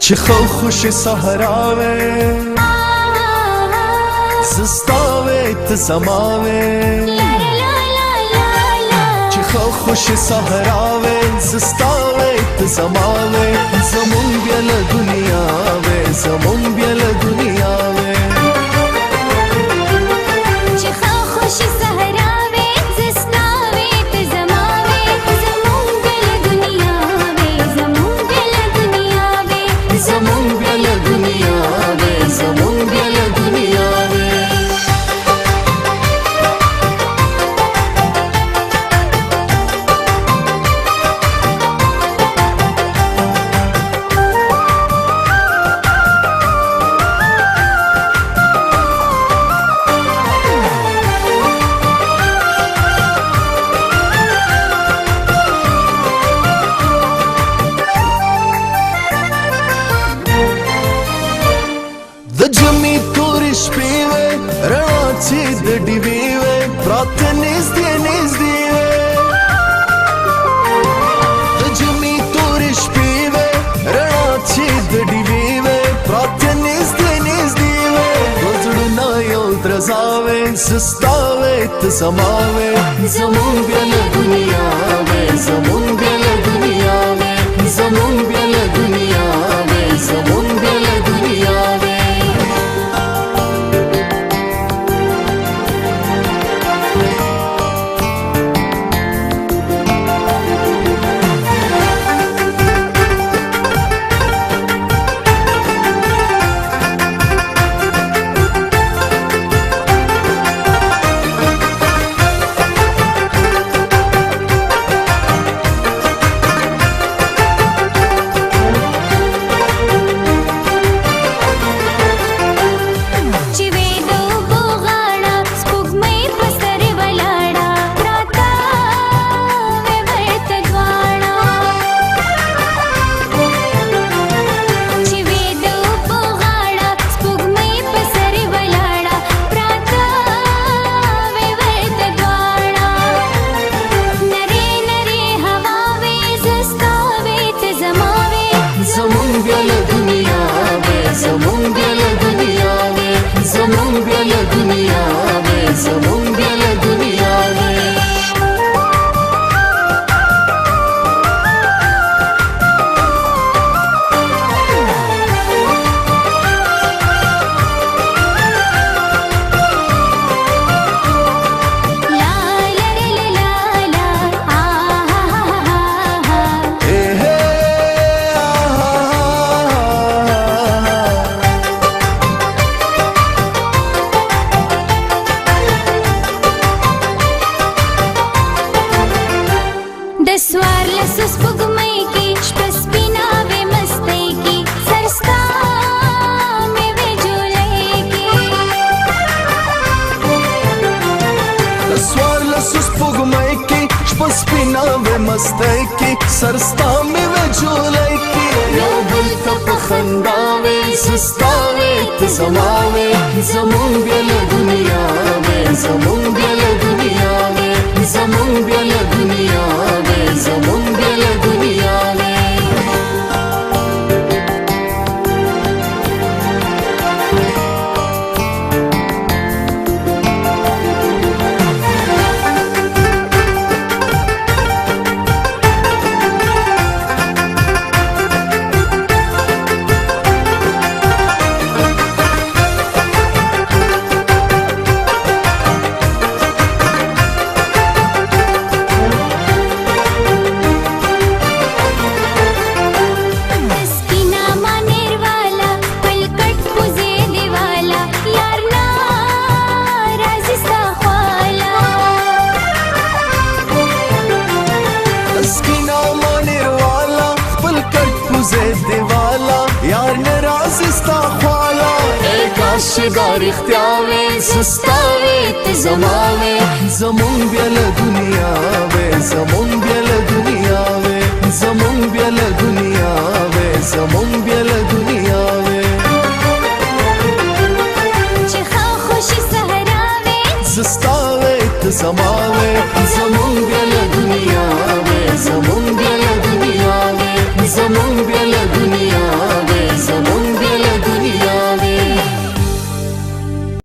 چې خو خوش صحراوي زستاوي ته سماوي چې خو خوش صحراوي زستاوي ته سماوي زمون بیا له دنیا وې زمون بیا له دنیا وې چې خو خوش صحراوي زستاوي ته سماوي زمون بیا له دنیا وې زمون بیا له دنیا وې زمون بیا له دنیا وې زمون بیا له دنیا وې د جمی تور شپې وې رڼا چې د ډیوې وې پراته نږدې نږدې وې د جمی تور شپې وې رڼا چې د ډیوې وې پراته نږدې نږدې وې زړونه یو درزا وې سستا وې ته زما وې زمون بیا له دنیا وې زمون بیا له دنیا وې زمون بیا له دنیا وې زمون بیا له دنیا وې زمون بیا له دنیا وې زمون بیا له دنیا وې زمون بیا له دنیا وې زمون بیا له دنیا وې سوار لسوس پګمای کی شپه سپینا وې مستۍ کی سرستا مې وې جولای کی سوار لسوس پګمای کی شپه سپینا وې مستۍ کی سرستا مې وې جولای کی یو بل ته په خندا وې سستا وې ته زما وې زمون بیا له دنیا وې زمون بیا له دنیا وې زمون بیا له دنیا وې زمون بیا له دنیا وې دیوالا یار نراز استا خوالا اے کاش دار اختیاوے سستاوے تے زماوے زمون بیا له دنیا وے زمون بیا له دنیا وے زمون بیا له دنیا وے زمون